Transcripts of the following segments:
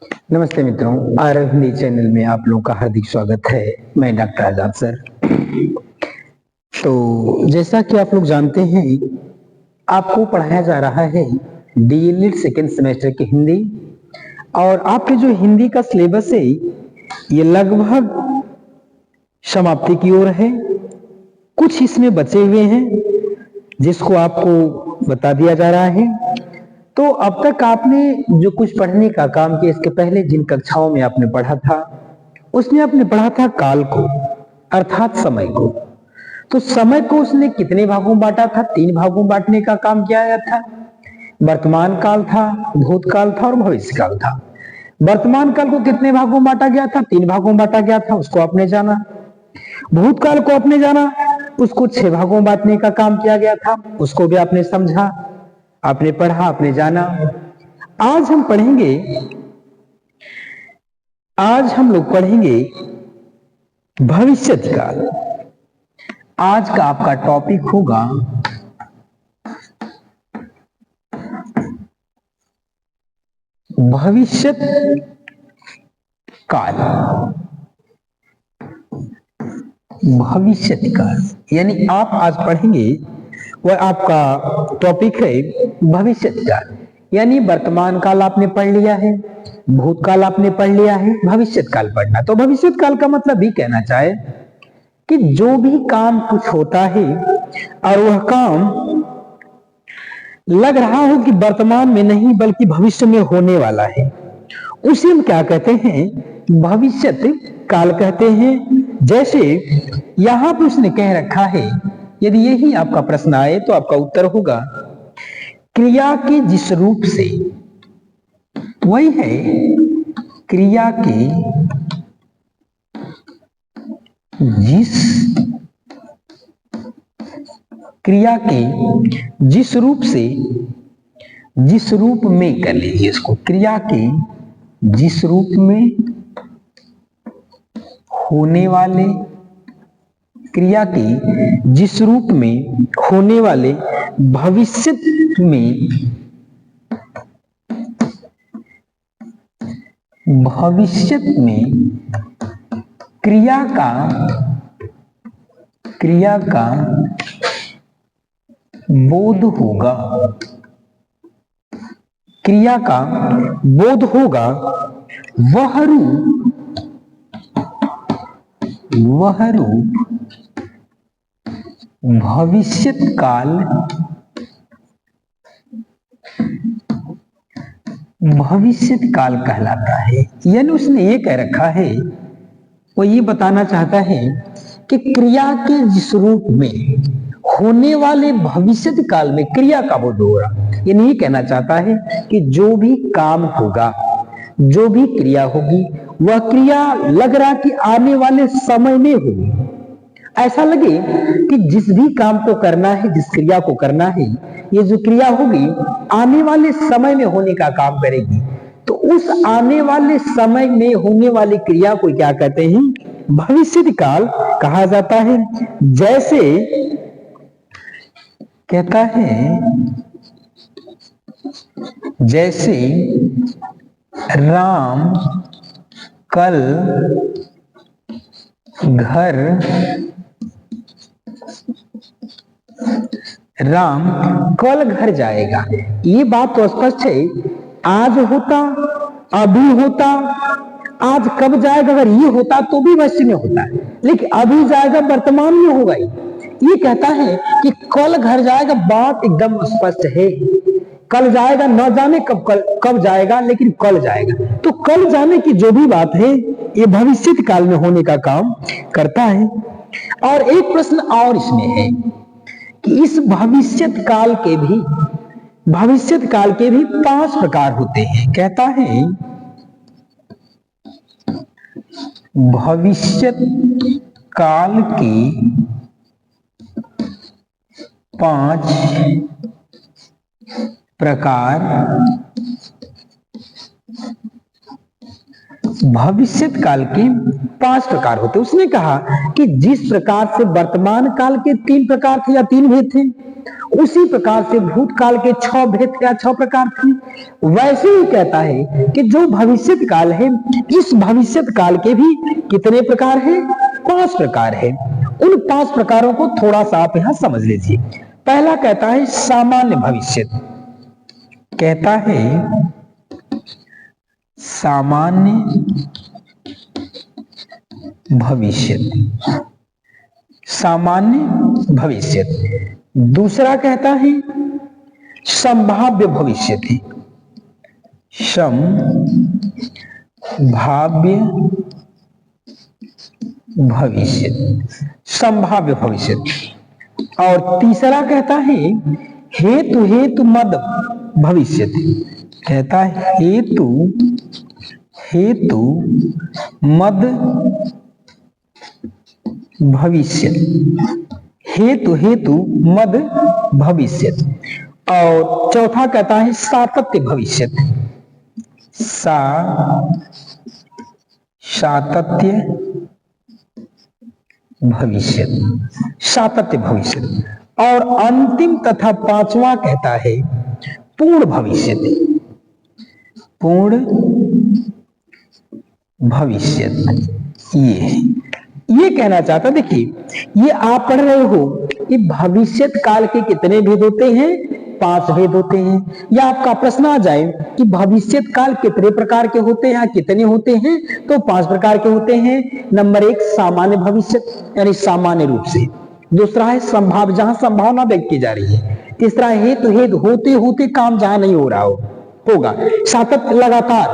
नमस्ते मित्रों, आरव चैनल में आप लोगों का हार्दिक स्वागत है। मैं डॉक्टर आजाद सर। तो जैसा कि आप लोग जानते हैं, आपको पढ़ाया जा रहा है डीएलएड सेकेंड सेमेस्टर की हिंदी। और आपके जो हिंदी का सिलेबस है ये लगभग समाप्ति की ओर है। कुछ इसमें बचे हुए हैं जिसको आपको बता दिया जा रहा है। तो अब तक आपने जो कुछ पढ़ने का काम किया, इसके पहले जिन कक्षाओं में आपने पढ़ा था उसमें आपने पढ़ा था काल को, अर्थात समय को। तो समय को उसने कितने भागों में बांटा था? 3 भागों में बांटने का काम किया गया था। वर्तमान काल था, भूतकाल था और भविष्य काल था। वर्तमान काल को कितने भागों में बांटा गया था? 3 भागों में बांटा गया था, उसको आपने जाना। भूतकाल को आपने जाना, उसको 6 भागों में बांटने का काम किया गया था, उसको भी आपने समझा, आपने पढ़ा, आपने जाना। आज हम लोग पढ़ेंगे भविष्यत काल। आज का आपका टॉपिक होगा भविष्यत काल। भविष्यत काल यानी आप आज पढ़ेंगे, वह आपका टॉपिक है भविष्यत काल। यानी वर्तमान काल आपने पढ़ लिया है, भूतकाल आपने पढ़ लिया है, भविष्यत काल पढ़ना। तो भविष्यत काल का मतलब भी कहना चाहे कि जो भी काम कुछ होता है और वह काम लग रहा हो कि वर्तमान में नहीं बल्कि भविष्य में होने वाला है, उसे हम क्या कहते हैं? भविष्यत काल कहते हैं। जैसे यहां पर उसने कह रखा है, यदि यही आपका प्रश्न आए तो आपका उत्तर होगा क्रिया के जिस रूप से, वही है क्रिया के जिस रूप से, जिस रूप में कर लीजिए इसको, क्रिया के जिस रूप में होने वाले, क्रिया के जिस रूप में होने वाले भविष्यत में, क्रिया का बोध होगा, क्रिया का बोध होगा, वह रूप भविष्यत काल कहलाता है। यानी उसने ये कह रखा है, वो ये बताना चाहता है कि क्रिया के जिस रूप में होने वाले भविष्यत काल में क्रिया का बोध हो रहा। ये नहीं कहना चाहता है कि जो भी काम होगा, जो भी क्रिया होगी, वह क्रिया लग रहा कि आने वाले समय में होगी। ऐसा लगे कि जिस भी काम को करना है, जिस क्रिया को करना है, ये जो क्रिया होगी आने वाले समय में होने का काम करेगी। तो उस आने वाले समय में होने वाली क्रिया को क्या कहते हैं? भविष्यत काल कहा जाता है। जैसे कहता है, जैसे राम कल घर जाएगा। ये बात तो स्पष्ट है, आज होता, अभी होता। आज कब जाएगा? अगर ये होता तो भी भविष्य में होता है, लेकिन अभी जाएगा, वर्तमान में होगा। ये कहता है कि कल घर जाएगा, बात एकदम स्पष्ट है। कल जाएगा, न जाने कब जाएगा, लेकिन कल जाएगा। तो कल जाने की जो भी बात है, ये भविष्यत काल में होने का काम करता है। और एक प्रश्न और इसमें है कि इस भविष्यत काल के भी 5 प्रकार होते हैं। कहता है भविष्यत काल के 5 प्रकार, भविष्यत काल के 5 प्रकार होते। उसने कहा कि जिस प्रकार से वर्तमान काल के 3 प्रकार थे या 3 भेद थे, उसी प्रकार से भूतकाल के 6 भेद या 6 प्रकार थे, वैसे ही कहता है कि जो भविष्यत काल है, इस भविष्यत काल के भी कितने प्रकार हैं? 5 प्रकार है। उन 5 प्रकारों को थोड़ा सा आप यहां समझ लीजिए। पहला कहता है सामान्य भविष्यत, कहता है सामान्य भविष्यत, सामान्य भविष्यत। दूसरा कहता है संभाव्य भविष्यत, संभाव्य भविष्यत, संभाव्य भविष्यत। और तीसरा कहता है हेतु हेतु मद भविष्यत, कहता है हेतु हेतु मद भविष्यत, हेतु हेतु मद भविष्यत। और चौथा कहता है सातत्य भविष्यत, सातत्य भविष्यत, सातत्य भविष्यत। और अंतिम तथा 5वां कहता है पूर्ण भविष्यत, पूर्ण भविष्यत। ये कहना चाहता, देखिए ये आप पढ़ रहे हो कि भविष्यत काल के कितने भेद होते हैं? 5 भेद होते हैं। या आपका प्रश्न आ जाए कि भविष्यत काल कितने प्रकार के होते हैं, कितने होते हैं? तो 5 प्रकार के होते हैं। नंबर 1 सामान्य भविष्यत यानी सामान्य रूप से। दूसरा है संभाव, जहां संभावना व्यक्त की जा रही है। तीसरा हेतु हेतु, होते होते काम जहां नहीं हो रहा होगा। सातत्य लगातार,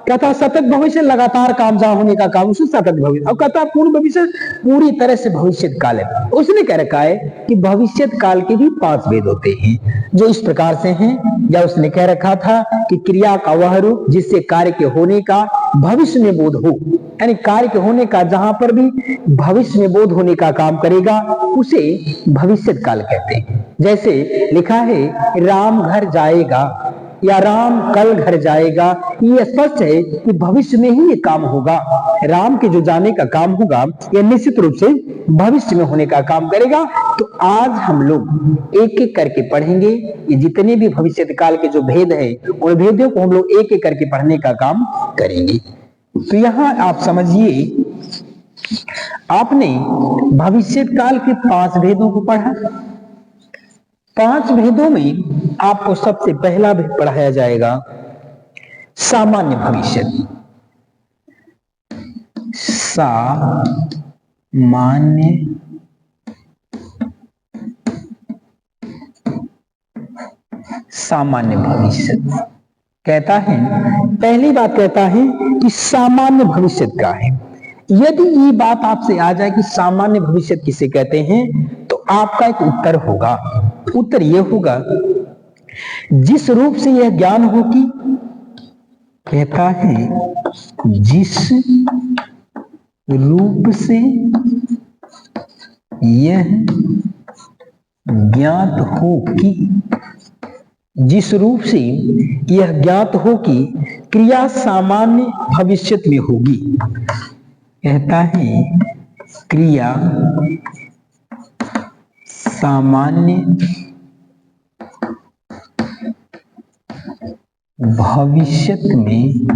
कहता सतत भविष्य, लगातार काम जहां होने का काम, उसे सतत भविष्य। अब कहता पूर्ण भविष्य, पूरी तरह से भविष्यत काल है। उसने कह रखा है कि भविष्यत काल के भी 5 भेद होते हैं, जो इस प्रकार से हैं। या उसने कह रखा था कि क्रिया का वह रूप जिससे कार्य के होने का भविष्य में बोध हो, यानी कार्य के होने का जहां पर भी भविष्य में बोध होने का काम करेगा, उसे भविष्यत काल कहते हैं। जैसे लिखा है राम घर जाएगा या राम कल घर जाएगा, ये स्पष्ट है कि भविष्य में ही ये काम होगा। राम के जो जाने का काम होगा, यह निश्चित रूप से भविष्य में होने का काम करेगा। तो आज हम लोग एक एक करके पढ़ेंगे। ये जितने भी भविष्य काल के जो भेद है, उन भेदों को हम लोग एक एक करके पढ़ने का काम करेंगे। तो यहां आप समझिए, आपने भविष्य काल के 5 भेदों को पढ़ा। 5 भेदों में आपको सबसे पहला भेद पढ़ाया जाएगा सामान्य भविष्य। सामान्य भविष्य कहता है, पहली बात कहता है कि सामान्य भविष्य क्या है। यदि ये बात आपसे आ जाए कि सामान्य भविष्य किसे कहते हैं, तो आपका एक उत्तर होगा। उत्तर यह होगा जिस रूप से यह ज्ञान हो कि, कहता है जिस रूप से यह ज्ञात हो कि, जिस रूप से यह ज्ञात हो कि क्रिया सामान्य भविष्य में होगी। कहता है क्रिया सामान्य भविष्यत में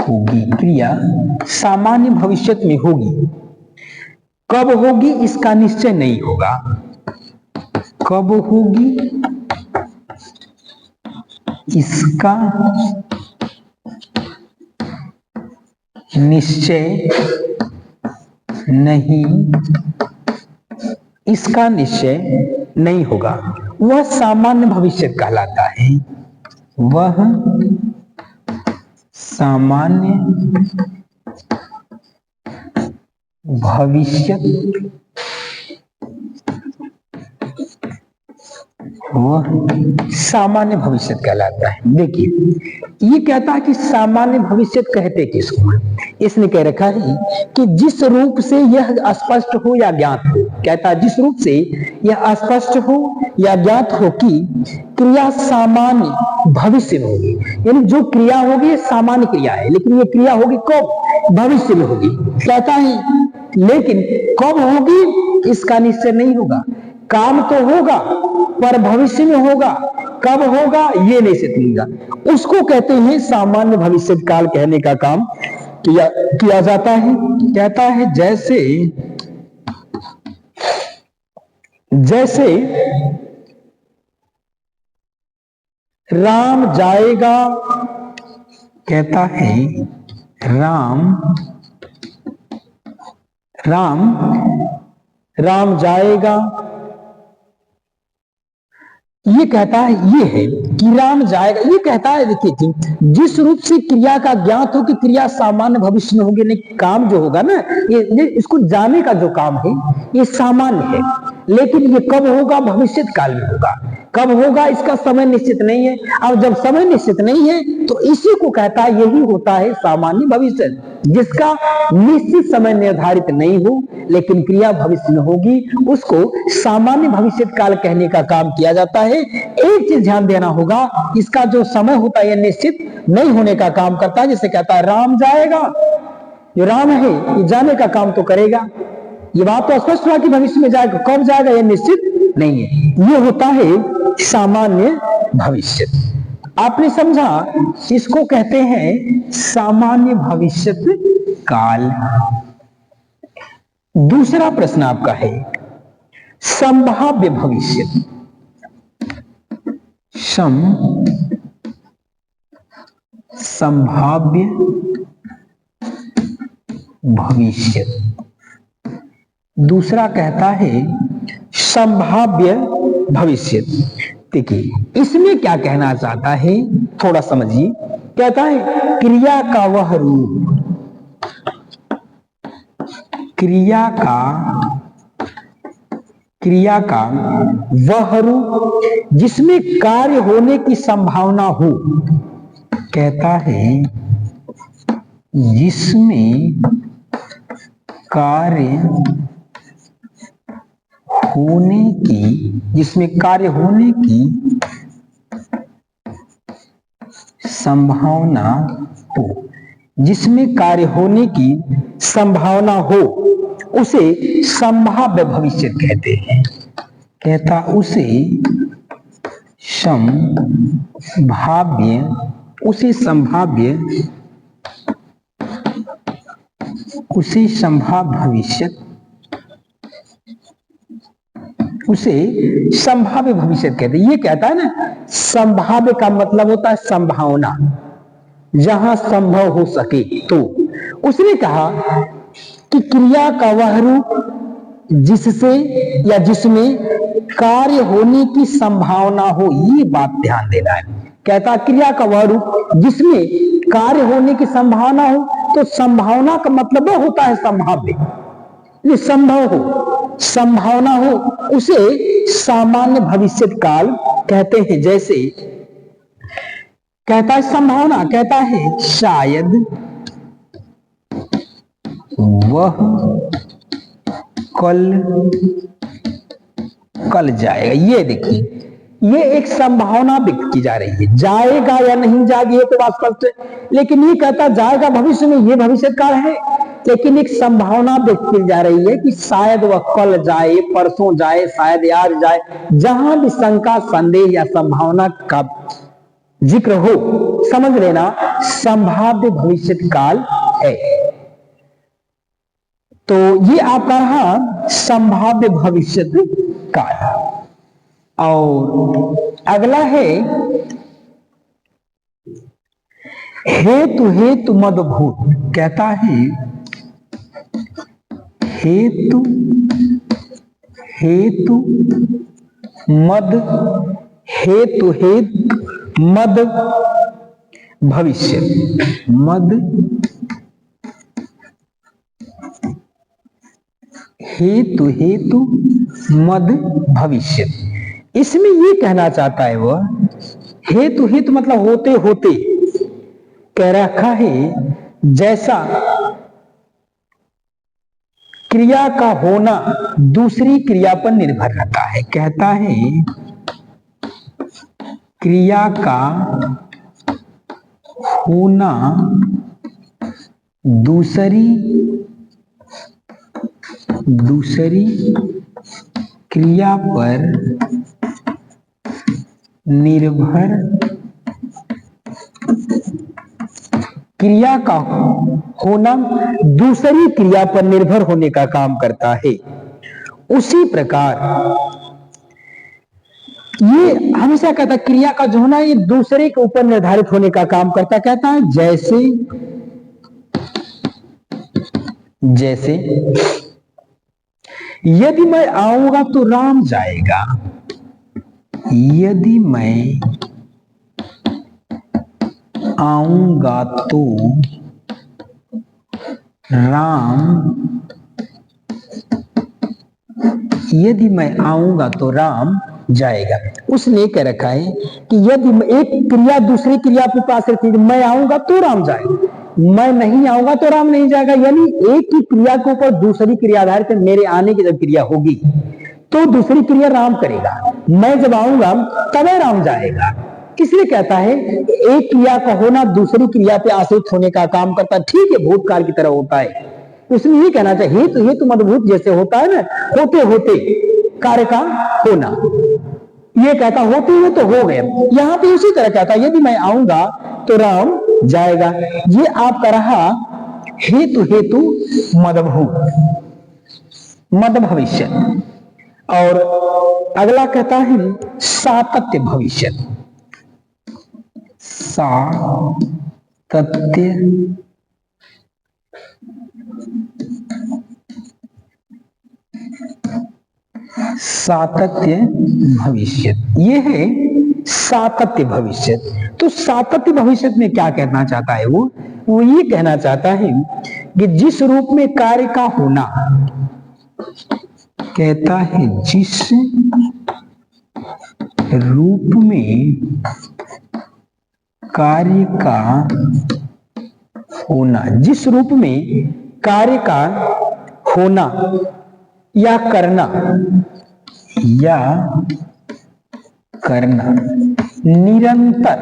होगी, क्रिया सामान्य भविष्यत में होगी। कब होगी इसका निश्चय नहीं होगा, कब होगी इसका निश्चय नहीं, इसका निश्चय नहीं होगा। वह सामान्य भविष्य कहलाता है, वह सामान्य भविष्यत, वह सामान्य भविष्य कहलाता है। देखिए ये कहता है कि सामान्य भविष्य कहते किसको है। इसने कह रखा है कि जिस रूप से यह स्पष्ट हो या ज्ञात हो, कहता है जिस रूप से यह स्पष्ट हो या ज्ञात हो कि क्रिया सामान्य भविष्य में होगी। यानी जो क्रिया होगी सामान्य क्रिया है, लेकिन ये क्रिया होगी कब? भविष्य में होगी। कहता है लेकिन कब होगी इसका निश्चय नहीं होगा। काम तो होगा पर भविष्य में होगा, कब होगा ये नहीं सितलेगा, उसको कहते हैं सामान्य भविष्य काल कहने का काम किया जाता है। कहता है जैसे जैसे राम जाएगा, कहता है राम जाएगा, ये कहता है ये है कि राम जाएगा, ये कहता है देखिए जिस रूप से क्रिया का ज्ञात हो कि क्रिया सामान्य भविष्य में होगी, नहीं काम जो होगा ना ये इसको जाने का जो काम है ये सामान्य है, लेकिन ये कब होगा भविष्य काल में होगा, कब होगा इसका समय निश्चित नहीं है। अब जब समय निश्चित नहीं है तो इसी को कहता है यही होता है सामान्य भविष्य, जिसका निश्चित समय निर्धारित नहीं हो लेकिन क्रिया भविष्य में होगी, उसको सामान्य भविष्य काल कहने का काम किया जाता है। एक चीज ध्यान देना होगा, इसका जो समय होता है यह निश्चित नहीं होने का काम करता है। जैसे कहता है राम जाएगा, जो राम है ये जाने का काम तो करेगा, ये बात तो स्पष्ट हुआ कि भविष्य में जाएगा, कब जाएगा यह निश्चित नहीं है, ये होता है सामान्य भविष्य। आपने समझा, इसको कहते हैं सामान्य भविष्य काल। दूसरा प्रश्न आपका है संभाव्य भविष्य। संभाव्य भविष्य। दूसरा कहता है संभाव्य भविष्य। देखिए इसमें क्या कहना चाहता है थोड़ा समझिए। कहता है क्रिया का वह रूप, क्रिया का वह रूप जिसमें कार्य होने की संभावना हो। कहता है जिसमें कार्य होने की संभावना हो, जिसमें कार्य होने की संभावना हो उसे संभाव्य भविष्य कहते हैं। कहता उसे संभाव्य भविष्य, उसे संभाव्य भविष्य कहते हैं। ये कहता है ना संभाव्य का मतलब होता है संभावना, जहां संभव हो सके। तो उसने कहा कि क्रिया का वह रूप जिससे या जिसमें कार्य होने की संभावना हो, ये बात ध्यान देना है। कहता क्रिया का वह रूप जिसमें कार्य होने की संभावना हो, तो संभावना का मतलब होता है संभाव्य, ये संभव हो, संभावना हो, उसे सामान्य भविष्य काल कहते हैं। जैसे कहता है संभावना, कहता है शायद वह कल जाएगा। ये देखिए ये एक संभावना व्यक्त की जा रही है, जाएगा या नहीं जाएगा ये तो बात स्पष्ट है, लेकिन ये कहता जाएगा भविष्य में, ये भविष्य काल है, लेकिन एक संभावना व्यक्त की जा रही है कि शायद वह कल जाए, परसों जाए, शायद आज जाए। जहां भी शंका, संदेह या संभावना का जिक्र हो, समझ लेना संभाव्य भविष्य काल है। तो ये आपका रहा संभाव्य भविष्य काल। और अगला है हेतु मदभूत। कहता है हेतु मद भविष्य, हेतु मद भविष्य। इसमें ये कहना चाहता है वह हेतु मतलब होते होते कह रखा है, जैसा क्रिया का होना दूसरी क्रिया पर निर्भर रहता है। कहता है क्रिया का होना दूसरी क्रिया पर निर्भर, क्रिया का होना दूसरी क्रिया पर निर्भर होने का काम करता है। उसी प्रकार ये हमेशा कहता है क्रिया का जो होना ये दूसरे के ऊपर निर्धारित होने का काम करता, कहता है जैसे जैसे यदि मैं आऊंगा तो राम जाएगा, यदि मैं आऊंगा तो राम, यदि मैं आऊंगा तो राम जाएगा। उसने कह रखा है कि यदि एक क्रिया दूसरी क्रिया पर प्राश्रित है, मैं आऊंगा तो राम जाएगा, मैं नहीं आऊंगा तो राम नहीं जाएगा, यानी एक ही क्रिया के ऊपर दूसरी क्रिया आधारित मेरे आने की जब क्रिया होगी तो दूसरी क्रिया राम करेगा, मैं जब आऊंगा तब राम जाएगा। इसलिए कहता है एक क्रिया का होना दूसरी क्रिया पे आश्रित होने का काम करता है। ठीक है, भूतकाल की तरह होता है। उसमें ये कहना चाहिए हेतु मदभूत जैसे होता है ना, होते होते कार्य का होना, ये कहता होते हुए तो हो गए, यहां पे उसी तरह कहता है यदि मैं आऊंगा तो राम जाएगा। ये आपका रहा हेतु हेतु मदभूत, मद भविष्य। और अगला कहता है सातत्य भविष्य, सातत्य सातत्य भविष्य, ये है सातत्य भविष्य। तो सातत्य भविष्य में क्या कहना चाहता है वो ये कहना चाहता है कि जिस रूप में कार्य का होना, कहता है जिस रूप में कार्य का होना, जिस रूप में कार्य का होना या करना निरंतर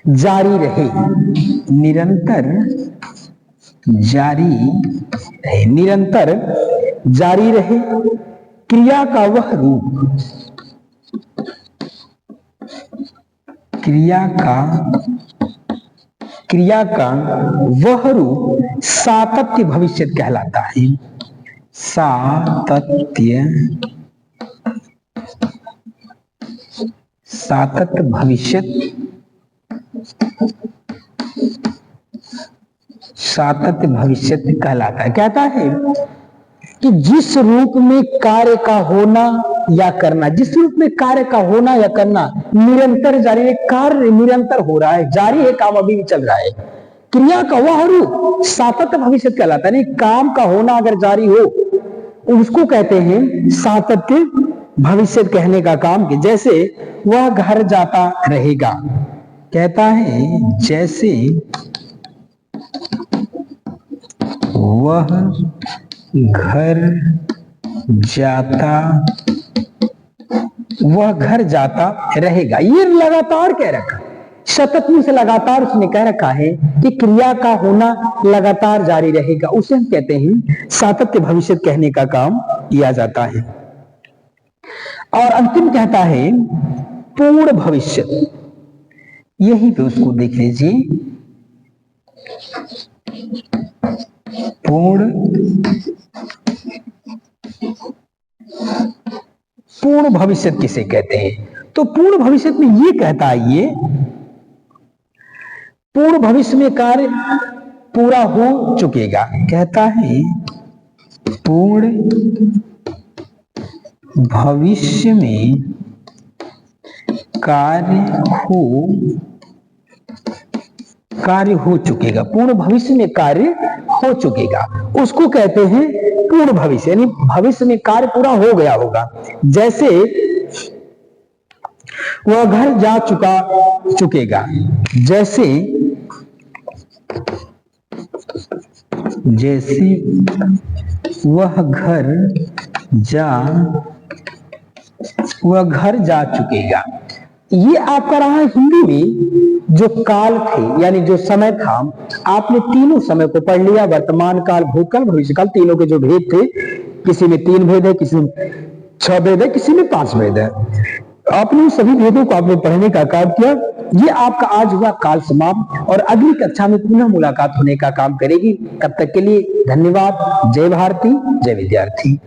जारी रहे, निरंतर जारी रहे क्रिया का वह रूप, क्रिया का वह रूप सातत्य भविष्य कहलाता है। सातत्य भविष्य, सातत्य भविष्य कहलाता है। कहता है कि जिस रूप में कार्य का होना या करना, जिस रूप में कार्य का होना या करना निरंतर जारी है, कार्य निरंतर हो रहा है, जारी है, काम अभी भी चल रहा है, क्रिया का वह रूप सातत्य भविष्य कहलाता है। नहीं, काम का होना अगर जारी हो उसको कहते हैं सातत्य भविष्य कहने का काम, कि जैसे वह घर जाता रहेगा, कहता है जैसे वह घर जाता रहेगा। ये लगातार कह रखा, सतत में से लगातार उसने कह रखा है कि क्रिया का होना लगातार जारी रहेगा, उसे हम कहते हैं सातत्य भविष्य कहने का काम किया जाता है। और अंतिम कहता है पूर्ण भविष्य, यही पे उसको देख लीजिए, पूर्ण भविष्य किसे कहते हैं? तो पूर्ण भविष्य में ये कहता है, ये पूर्ण भविष्य में कार्य पूरा हो चुकेगा, कहता है पूर्ण भविष्य में कार्य हो चुकेगा, पूर्ण भविष्य में कार्य हो चुकेगा, उसको कहते हैं पूर्ण भविष्य, यानी भविष्य में कार्य पूरा हो गया होगा। जैसे वह घर जा चुकेगा, जैसे वह घर जा चुकेगा। ये आपका रहा हिंदी में जो काल थे, यानी जो समय था। आपने तीनों समय को पढ़ लिया, वर्तमान काल, भूतकाल, भविष्यकाल, तीनों के जो भेद थे, किसी में 3 भेद है, किसी में 6 भेद है, किसी में 5 भेद है। आपने सभी भेदों को आपने पढ़ने का काम किया। ये आपका आज हुआ काल समाप्त, और अगली कक्षा में पुनः मुलाकात होने का काम करेगी। तब तक के लिए धन्यवाद। जय भारती, जय विद्यार्थी।